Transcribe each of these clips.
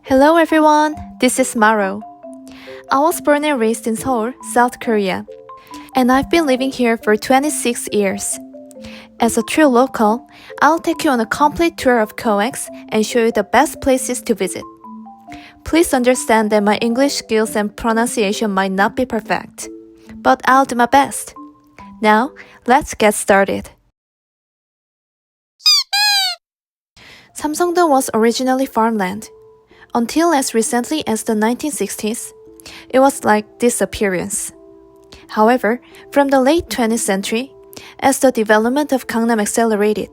Hello everyone, this is Maro. I was born and raised in Seoul, South Korea, and I've been living here for 26 years. As a true local, I'll take you on a complete tour of COEX and show you the best places to visit. Please understand that my English skills and pronunciation might not be perfect, but I'll do my best. Now, let's get started. Samseong-dong was originally farmland. Until as recently as the 1960s, it was like this appearance. However, from the late 20th century, as the development of Gangnam accelerated,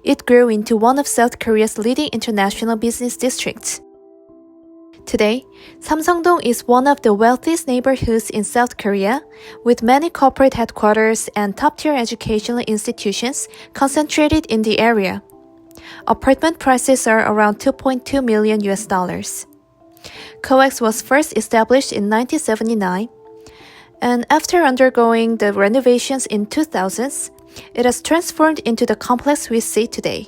it grew into one of South Korea's leading international business districts. Today, Samseong-dong is one of the wealthiest neighborhoods in South Korea, with many corporate headquarters and top-tier educational institutions concentrated in the area. Apartment prices are around $2.2 million. COEX was first established in 1979, and after undergoing the renovations in 2000s, it has transformed into the complex we see today.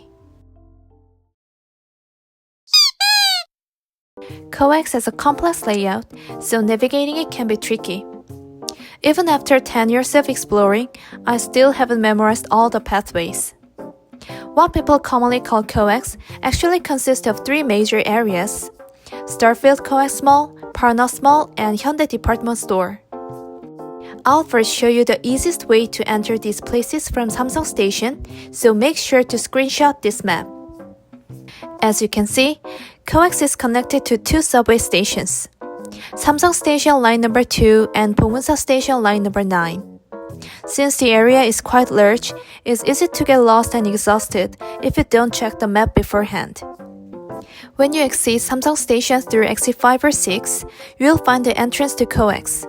COEX has a complex layout, so navigating it can be tricky. Even after 10 years of exploring, I still haven't memorized all the pathways. What people commonly call COEX actually consists of three major areas: Starfield COEX Mall, Parnas Mall, and Hyundai Department Store. I'll first show you the easiest way to enter these places from Samseong Station, so make sure to screenshot this map. As you can see, COEX is connected to two subway stations: Samseong Station Line number 2 and Bongwon-sa Station Line number 9. Since the area is quite large, it's easy to get lost and exhausted if you don't check the map beforehand. When you exit Samseong Station through exit 5 or 6, you'll find the entrance to COEX.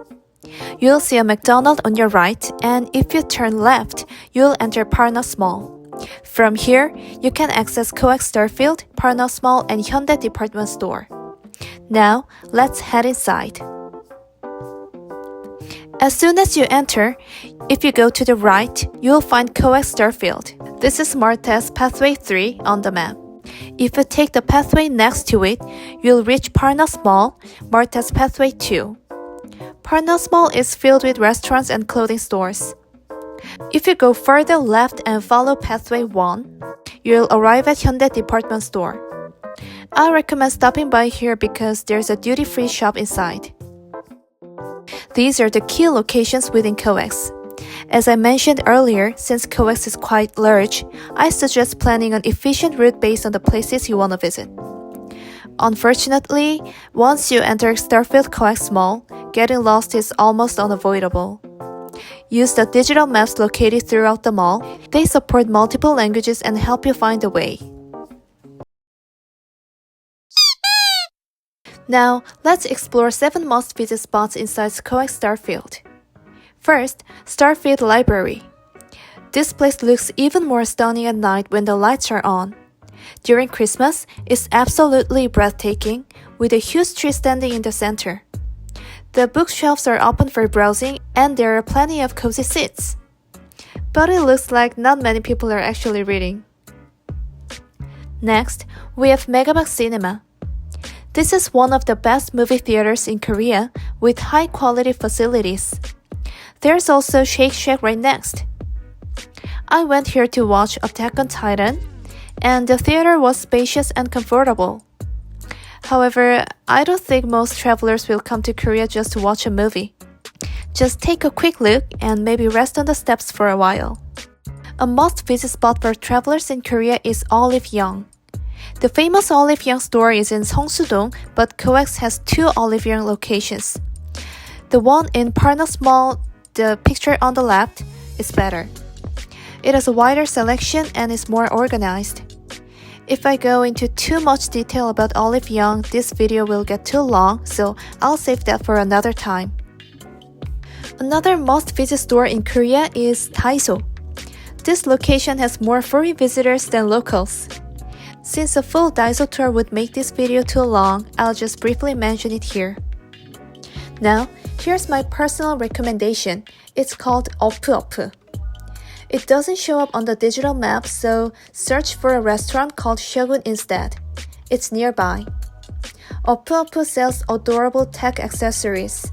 You'll see a McDonald's on your right, and if you turn left, you'll enter Parnas Mall. From here, you can access COEX Starfield, Parnas Mall, and Hyundai Department Store. Now, let's head inside. As soon as you enter, if you go to the right, you'll find COEX Starfield. This is marked as Pathway 3 on the map. If you take the pathway next to it, you'll reach Parnas Mall, marked as Pathway 2. Parnas Mall is filled with restaurants and clothing stores. If you go further left and follow Pathway 1, you'll arrive at Hyundai Department Store. I recommend stopping by here because there's a duty-free shop inside. These are the key locations within COEX. As I mentioned earlier, since COEX is quite large, I suggest planning an efficient route based on the places you want to visit. Unfortunately, once you enter Starfield COEX Mall, getting lost is almost unavoidable. Use the digital maps located throughout the mall. They support multiple languages and help you find the way. Now, let's explore 7 must-visit spots inside COEX Starfield. First, Starfield Library. This place looks even more stunning at night when the lights are on. During Christmas, it's absolutely breathtaking, with a huge tree standing in the center. The bookshelves are open for browsing, and there are plenty of cozy seats. But it looks like not many people are actually reading. Next, we have Megabox Cinema. This is one of the best movie theaters in Korea with high-quality facilities. There's also Shake Shack right next. I went here to watch Attack on Titan, and the theater was spacious and comfortable. However, I don't think most travelers will come to Korea just to watch a movie. Just take a quick look and maybe rest on the steps for a while. A must-visit spot for travelers in Korea is Olive Young. The famous Olive Young store is in Seoul-dong, but COEX has 2 Olive Young locations. The one in Parnas Mall, the picture on the left, is better. It has a wider selection and is more organized. If I go into too much detail about Olive Young, this video will get too long, so I'll save that for another time. Another must-visit store in Korea is Daiso. This location has more foreign visitors than locals. Since a full Daiso tour would make this video too long, I'll just briefly mention it here. Now, here's my personal recommendation. It's called Up. It doesn't show up on the digital map, so search for a restaurant called Shogun instead. It's nearby. Opu sells adorable tech accessories.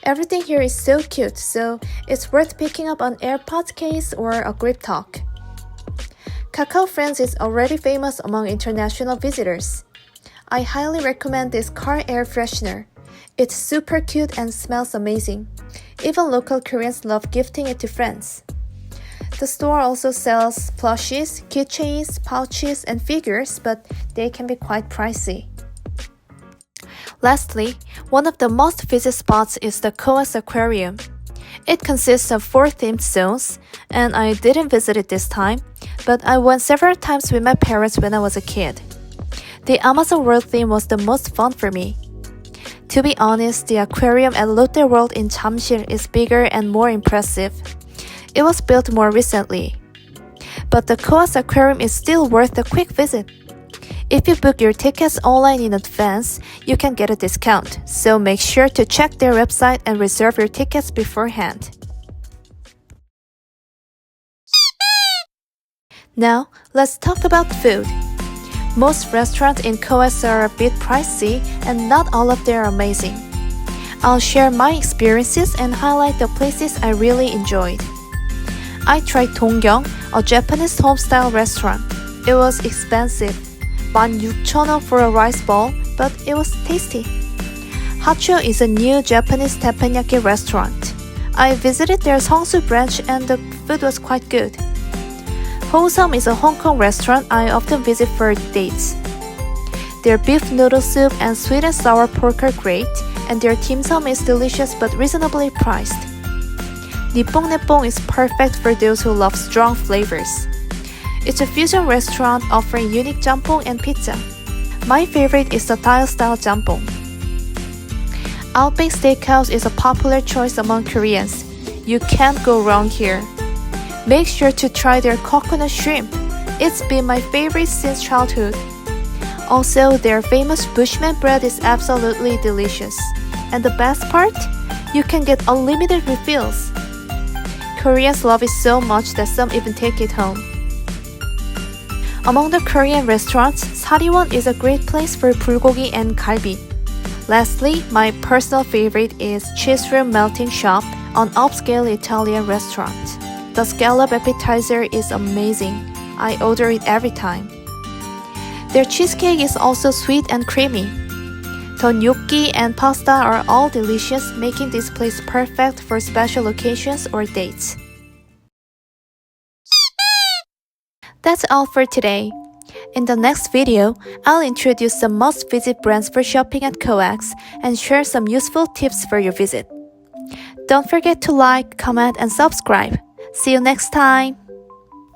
Everything here is so cute, so it's worth picking up an AirPods case or a grip talk. Kakao Friends is already famous among international visitors. I highly recommend this car air freshener. It's super cute and smells amazing. Even local Koreans love gifting it to friends. The store also sells plushies, keychains, pouches, and figures, but they can be quite pricey. Lastly, one of the most visited spots is the COEX Aquarium. It consists of 4 themed zones, and I didn't visit it this time, but I went several times with my parents when I was a kid. The Amazon World theme was the most fun for me. To be honest, the aquarium at Lotte World in Jamsil is bigger and more impressive. It was built more recently. But the COEX Aquarium is still worth a quick visit. If you book your tickets online in advance, you can get a discount, so make sure to check their website and reserve your tickets beforehand. Now, let's talk about food. Most restaurants in COEX are a bit pricey, and not all of them are amazing. I'll share my experiences and highlight the places I really enjoyed. I tried Donggyeong, a Japanese home-style restaurant. It was expensive, 16,000원 for a rice bowl, but it was tasty. Hacho is a new Japanese teppanyaki restaurant. I visited their Seongsu branch and the food was quite good. Hosam is a Hong Kong restaurant I often visit for dates. Their beef noodle soup and sweet and sour pork are great, and their dim sum is delicious but reasonably priced. Nippon Nippon is perfect for those who love strong flavors. It's a fusion restaurant offering unique jjampong and pizza. My favorite is the Thai-style jjampong. Outback Steakhouse is a popular choice among Koreans. You can't go wrong here. Make sure to try their coconut shrimp. It's been my favorite since childhood. Also, their famous Bushman bread is absolutely delicious. And the best part? You can get unlimited refills. Koreans love it so much that some even take it home. Among the Korean restaurants, Sariwon is a great place for bulgogi and galbi. Lastly, my personal favorite is Cheese Room Melting Shop, an upscale Italian restaurant. The scallop appetizer is amazing. I order it every time. Their cheesecake is also sweet and creamy. The gnocchi and pasta are all delicious, making this place perfect for special occasions or dates. That's all for today. In the next video, I'll introduce some must-visit brands for shopping at COEX and share some useful tips for your visit. Don't forget to like, comment, and subscribe. See you next time!